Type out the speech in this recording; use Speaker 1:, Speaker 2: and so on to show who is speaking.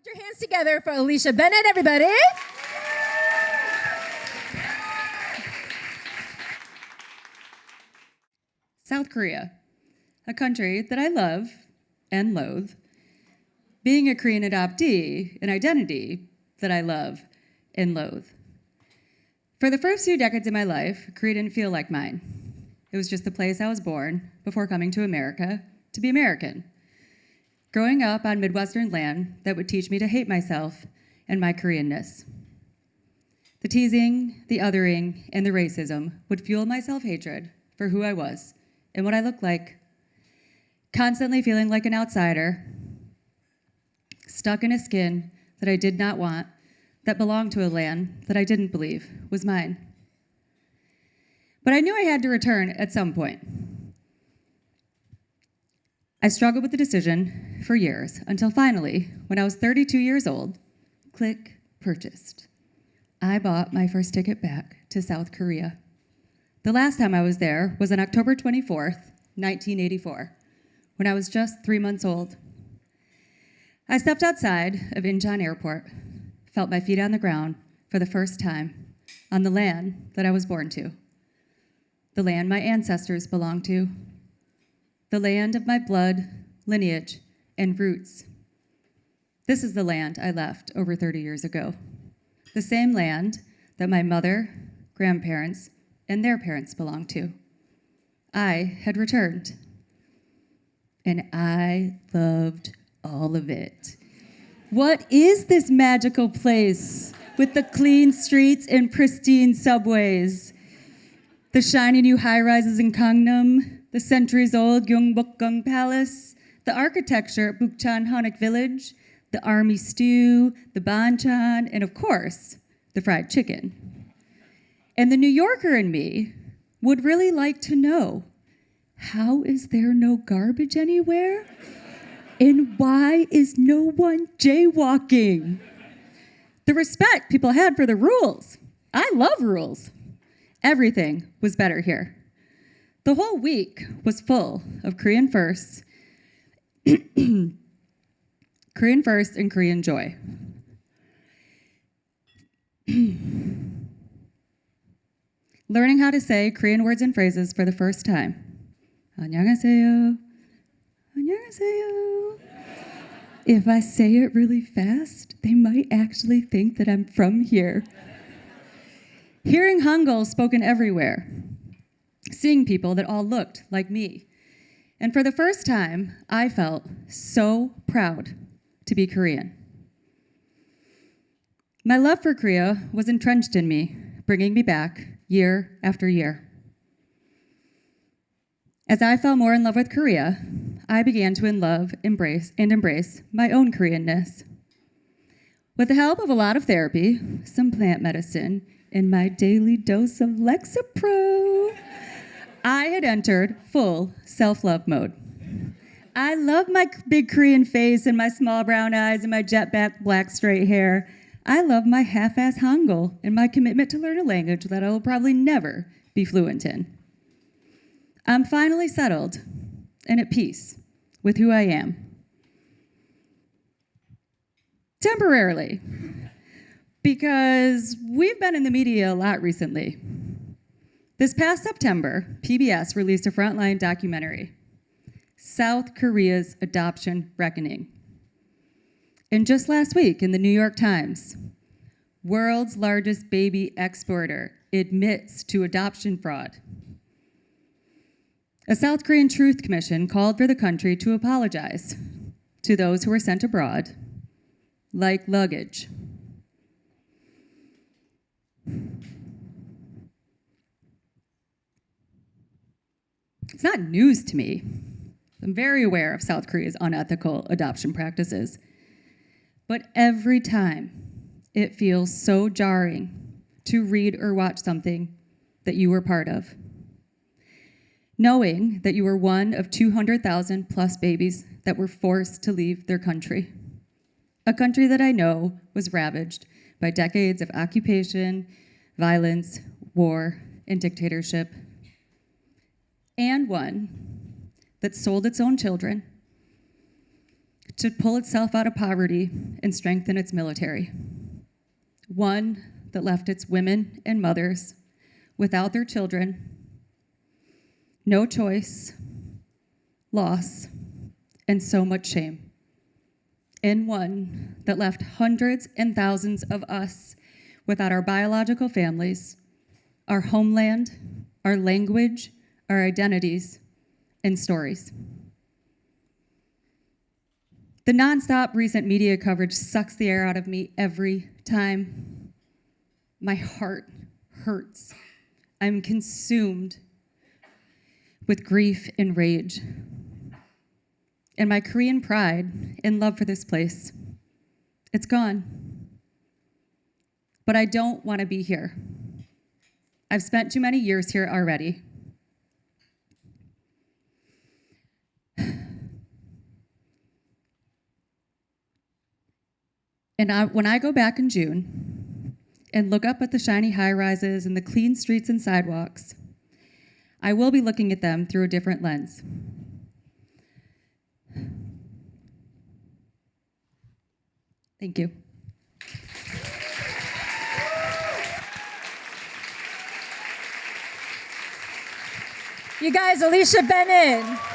Speaker 1: Put your hands together for Alisha Bennett, everybody.
Speaker 2: South Korea, a country that I love and loathe. Being a Korean adoptee, an identity that I love and loathe. For the first few decades of my life, Korea didn't feel like mine. It was just the place I was born before coming to America to be American. Growing up on Midwestern land that would teach me to hate myself and my Koreanness. The teasing, the othering, and the racism would fuel my self-hatred for who I was and what I looked like. Constantly feeling like an outsider, stuck in a skin that I did not want, that belonged to a land that I didn't believe was mine. But I knew I had to return at some point. I struggled with the decision for years until finally, when I was 32 years old, click, purchased. I bought my first ticket back to South Korea. The last time I was there was on October 24th, 1984, when I was just 3 months old. I stepped outside of Incheon Airport, felt my feet on the ground for the first time on the land that I was born to, the land my ancestors belonged to, the land of my blood, lineage, and roots. This is the land I left over 30 years ago, the same land that my mother, grandparents, and their parents belonged to. I had returned, and I loved all of it. What is this magical place with the clean streets and pristine subways? The shiny new high-rises in Gangnam, the centuries-old Gyeongbokgung Palace, the architecture at Bukchon Hanok Village, the army stew, the banchan, and of course, the fried chicken. And the New Yorker in me would really like to know, how is there no garbage anywhere? And why is no one jaywalking? The respect people had for the rules. I love rules. Everything was better here. The whole week was full of Korean firsts, Korean first and Korean joy. Learning how to say Korean words and phrases for the first time. 안녕하세요. 안녕하세요. If I say it really fast, they might actually think that I'm from here. Hearing Hangul spoken everywhere. Seeing people that all looked like me. And for the first time, I felt so proud to be Korean. My love for Korea was entrenched in me, bringing me back year after year. As I fell more in love with Korea, I began to embrace my own Koreanness. With the help of a lot of therapy, some plant medicine, and my daily dose of Lexapro, I had entered full self-love mode. I love my big Korean face and my small brown eyes and my jet-back black straight hair. I love my half-ass Hangul and my commitment to learn a language that I will probably never be fluent in. I'm finally settled and at peace with who I am. Temporarily, because we've been in the media a lot recently. This past September, PBS released a frontline documentary, South Korea's Adoption Reckoning. And just last week in the New York Times, world's largest baby exporter admits to adoption fraud. A South Korean Truth Commission called for the country to apologize to those who were sent abroad, like luggage. It's not news to me. I'm very aware of South Korea's unethical adoption practices. But every time, it feels so jarring to read or watch something that you were part of. Knowing that you were one of 200,000 plus babies that were forced to leave their country. A country that I know was ravaged by decades of occupation, violence, war, and dictatorship. And one that sold its own children to pull itself out of poverty and strengthen its military. One that left its women and mothers without their children, no choice, loss, and so much shame. And one that left hundreds and thousands of us without our biological families, our homeland, our language, our identities, and stories. The nonstop recent media coverage sucks the air out of me every time. My heart hurts. I'm consumed with grief and rage. And my Korean pride and love for this place, it's gone. But I don't want to be here. I've spent too many years here already. And when I go back in June and look up at the shiny high-rises and the clean streets and sidewalks, I will be looking at them through a different lens. Thank you.
Speaker 1: You guys, Alisha Bennett.